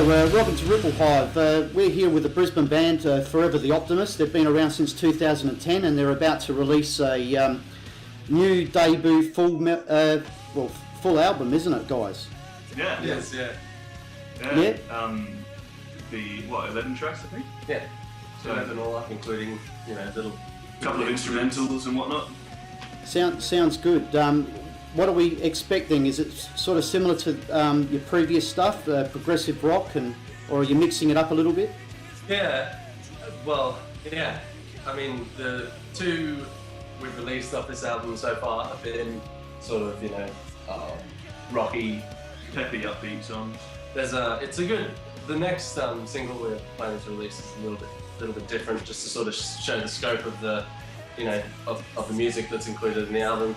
Welcome to RippleHive. We're here with the Brisbane band Forever the Optimist. They've been around since 2010 and they're about to release a new debut full album, isn't it, guys? Yeah. Yes, yeah. Yeah. The 11 tracks, I think. Yeah. So 11 all up, including little couple of instrumentals and whatnot. Sounds good. What are we expecting? Is it sort of similar to your previous stuff, progressive rock, or are you mixing it up a little bit? Yeah. Well, yeah. I mean, the two we've released off this album so far have been sort of rocky, Peppy, upbeat songs. The next single we're planning to release is a little bit different, just to sort of show the scope of the of the music that's included in the album.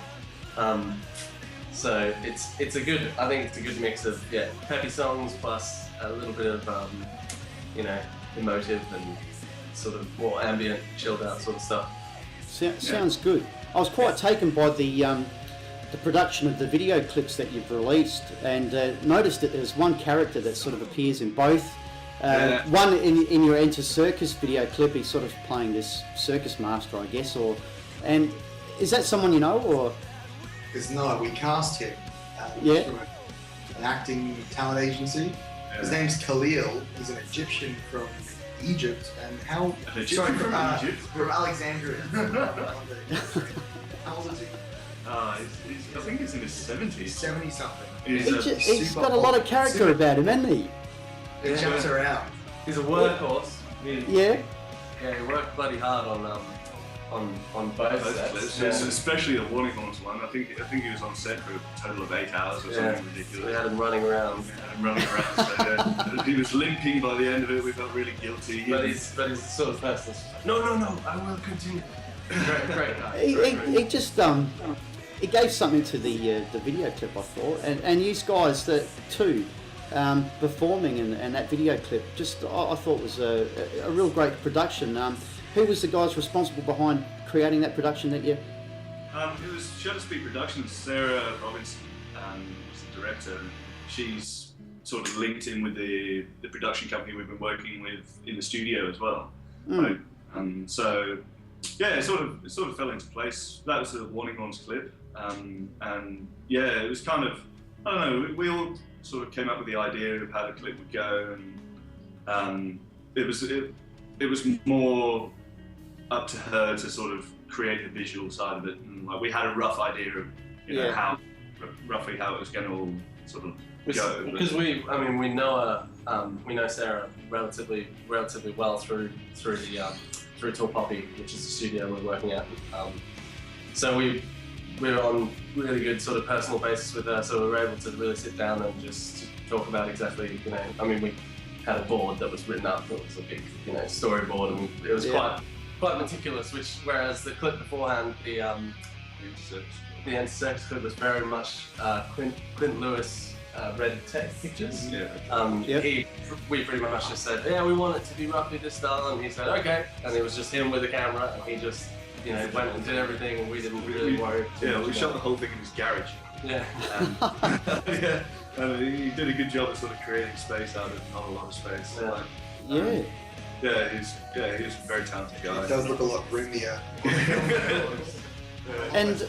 So I think it's a good mix of peppy songs plus a little bit of emotive and sort of more ambient, chilled out sort of stuff. Sounds good. I was quite taken by the production of the video clips that you've released, and noticed that there's one character that sort of appears in both. One in your Enter Circus video clip, he's sort of playing this circus master, I guess, and is that someone you know, or? Because no, we cast him through an acting talent agency. Yeah. His name's Khalil. He's an Egyptian from Egypt, and from Alexandria. How old is he? I think he's in his 70s. He's 70 something. He's got a lot of character about him, hasn't he? He jumps around. He's a workhorse. Yeah, he worked bloody hard on both sets. Yeah. Especially the Warning Horns one. I think he was on set for a total of 8 hours or something ridiculous. We had him running around. So he was limping by the end of it. We felt really guilty. But he's the sort of person that's no, I will continue. Great guy. He just he gave something to the video clip, I thought, and you guys too. Performing and that video clip, I thought was a real great production. Who was the guys responsible behind creating that production that year? It was Shutter Speed Productions. Sarah Robinson was the director. She's sort of linked in with the production company we've been working with in the studio as well. Right? So yeah, it sort of fell into place. That was the Warning Horns clip, and it was kind of, I don't know, we all sort of came up with the idea of how the clip would go, and it was more up to her to sort of create the visual side of it, and we had a rough idea of how it was going to all sort of go. Because we know her, we know Sarah relatively well through Tall Poppy, which is the studio we're working at. So we're on really good sort of personal basis with her, so we were able to really sit down and just talk about exactly, we had a board that was written up, it was a big, storyboard, and it was quite meticulous, whereas the clip beforehand, the Enter Circus clip was very much Clint Lewis Red Tech Pictures. We pretty much just said, we want it to be roughly this style, and he said, okay, and it was just him with a camera, and he just went and did everything, and we didn't really worry. We shot the whole thing in his garage. Yeah. And he did a good job of sort of creating space out of not a lot of space. He's a very talented guy. It does look a lot roomier. And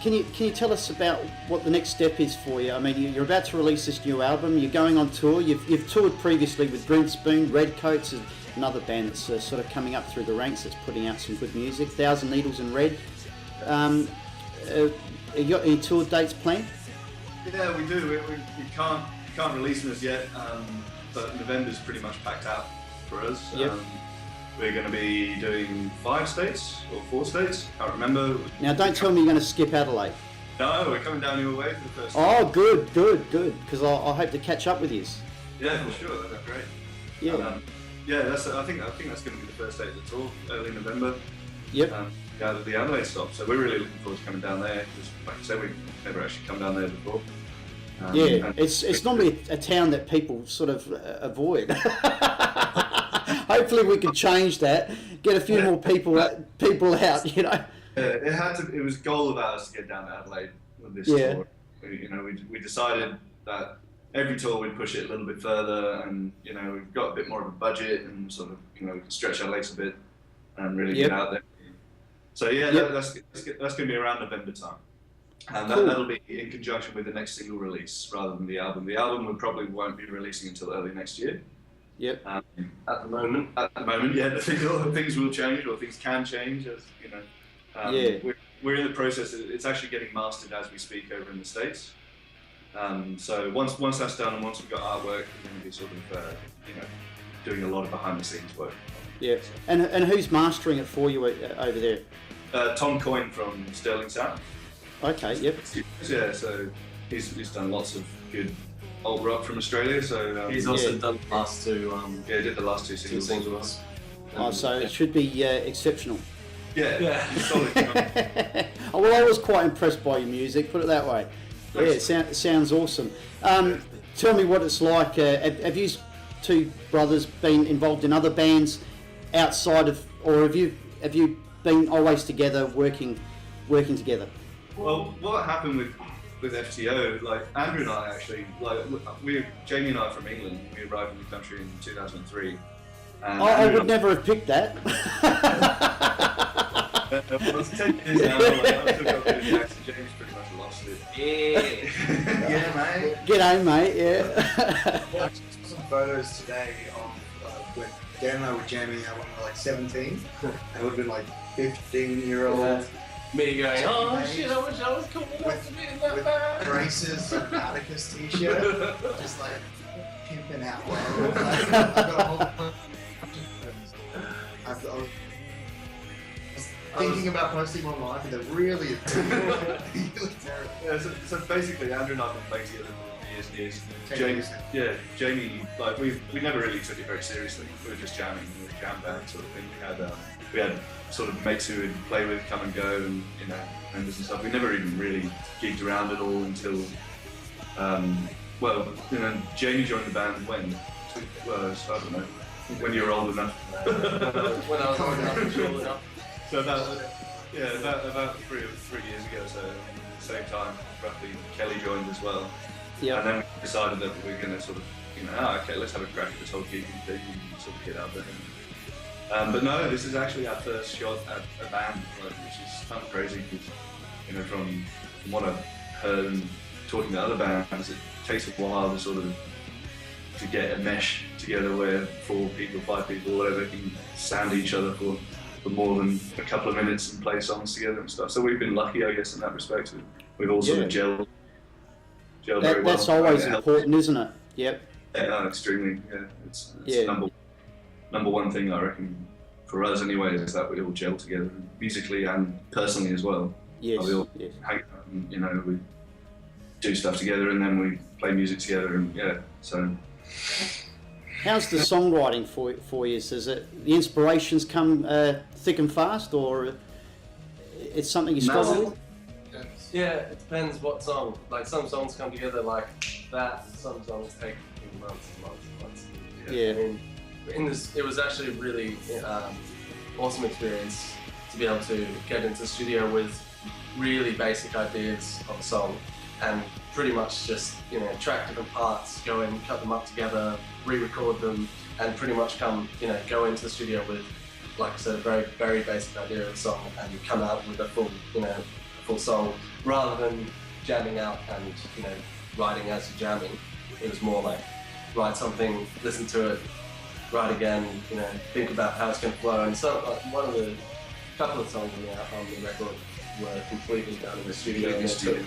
can you tell us about what the next step is for you? I mean, you're about to release this new album. You're going on tour. You've toured previously with Brisbane. Redcoats is another band that's sort of coming up through the ranks. That's putting out some good music. Thousand Needles in Red. You got any tour dates planned? Yeah, we do. We can't release them as yet, but November's pretty much packed out for us. Yep. We're going to be doing 5 states or 4 states. Can't remember. Now, don't tell me you're going to skip Adelaide. No, we're coming down your way for the first time. Oh, good. Because I hope to catch up with you. Yeah, for sure. That'd be great. Yeah. I think that's going to be the first date of the tour, early November. Yep. Out of the Adelaide stop. So we're really looking forward to coming down there. Because, like I said, we've never actually come down there before. It's normally a town that people sort of avoid. Hopefully we can change that. Get a few more people out. It was a goal of ours to get down to Adelaide with this tour. We decided that every tour we'd push it a little bit further, and we've got a bit more of a budget, and sort of we can stretch our legs a bit and really get out there. So yeah, that's going to be around November time, and that'll be in conjunction with the next single release rather than the album. The album we probably won't be releasing until early next year. Yep. At the moment, yeah, things will change, or things can change, as you know. We're in the process. It's actually getting mastered as we speak over in the States. So once that's done, and once we've got artwork, we're going to be sort of doing a lot of behind the scenes work. Yeah. And who's mastering it for you over there? Tom Coyne from Sterling Sound. Okay. Yep. Yeah. So he's done lots of good alt rock from Australia. So he's also done the last two. He did the last two singles. So it should be exceptional. Yeah. Solid. Well, I was quite impressed by your music. Put it that way. Thanks. Yeah, it sounds awesome. Tell me what it's like. Have you two brothers been involved in other bands outside of, or have you been always together, working together? Well, what happened with FTO, like Andrew and I actually, Jamie and I are from England. We arrived in the country in 2003. And I would never have picked that. Well, it's 10 years now. I've still got a bit of accent. James pretty much lost it. Yeah, mate. G'day, mate. Yeah. I saw some photos today of when Dan and I were jamming out when we were like 17. I would have been like 15-year-old. Yeah. Me going, oh shit, I wish I was cool enough to be in that band. Braces and Atticus t-shirt, just like pimping out. I've got a whole I was thinking about posting them online, but they're really terrible. Yeah, so basically, Andrew and I have been playing together for years and years. Jamie, like we never really took it very seriously. We were just jamming, we were a jam band sort of thing. We had sort of mates who would play with, come and go, and members and stuff. We never even really gigged around at all until, Jamie joined the band when? Well, I don't know. When you were old enough. When I was old enough, sure enough. So about 3 years ago, so at the same time, roughly, Kelly joined as well. Yeah. And then we decided that we were going to sort of, okay, let's have a crack at this whole gigging thing and sort of get out there. But no, this is actually our first shot at a band, which is kind of crazy because, from what I've heard and talking to other bands, it takes a while to sort of to get a mesh together where 4 people, 5 people, whatever, can sound each other for more than a couple of minutes and play songs together and stuff. So we've been lucky, I guess, in that respect. We've all sort of gelled very well. That's always important, isn't it? Yep. Yeah, no, extremely. Yeah, it's number one thing, I reckon, for us anyway, is that we all gel together, musically and personally as well. Yes. We all hang out and, we do stuff together, and then we play music together, and so. How's the songwriting for you? Does the inspirations come thick and fast, or it's something you struggle with? Yeah, it depends what song. Like some songs come together like that. Some songs take months and months and months. Yeah. I mean, it was actually a really awesome experience to be able to get into the studio with really basic ideas of a song and pretty much just track different parts, go in, cut them up together, re-record them, and pretty much go into the studio with, like I said, a very, very basic idea of a song and come out with a full song, rather than jamming out and writing as you're jamming. It was more like write something, listen to it, write again, think about how it's going to flow. And so one of the couple of songs on the record were completely done in the studio. And it took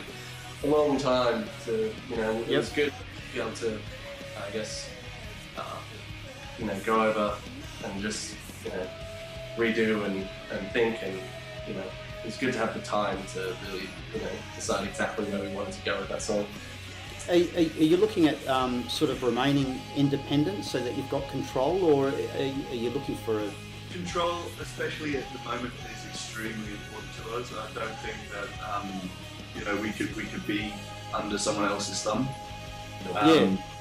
a long time to, it was good to be able to, I guess, go over and just, redo and think, and, it's good to have the time to really, decide exactly where we wanted to go with that song. Are you looking at sort of remaining independent so that you've got control, or are you looking for a... Control, especially at the moment, is extremely important to us. I don't think that we could be under someone else's thumb.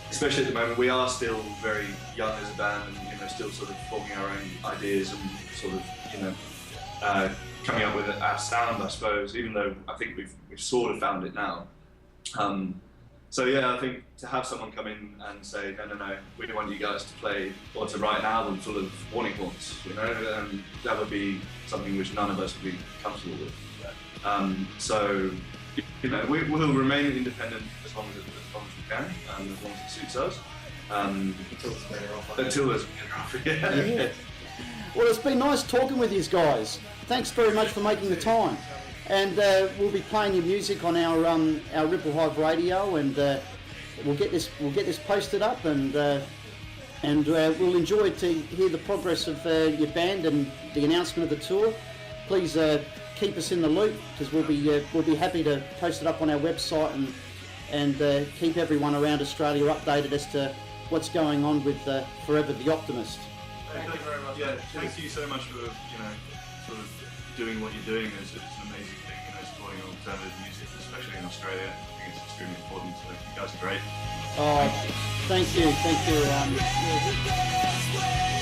Especially at the moment, we are still very young as a band, and still sort of forming our own ideas and sort of coming up with our sound, I suppose. Even though I think we've sort of found it now. So yeah, I think to have someone come in and say, no, we want you guys to play or to write an album full of warning horns, that would be something which none of us would be comfortable with. So we'll remain independent as long as we can, as long as it suits us. Until it's better off. Until it's better off, yeah. Well, it's been nice talking with you guys. Thanks very much for making the time. And we'll be playing your music on our RippleHive radio, and we'll get this posted up, and we'll enjoy to hear the progress of your band and the announcement of the tour. Please keep us in the loop, because we'll be happy to post it up on our website and keep everyone around Australia updated as to what's going on with Forever the Optimist. Thank you very much. Yeah, thank you so much for sort of doing what you're doing. It's an amazing thing, supporting alternative music, especially in Australia. I think it's extremely important. So you guys are great. Oh, thank you.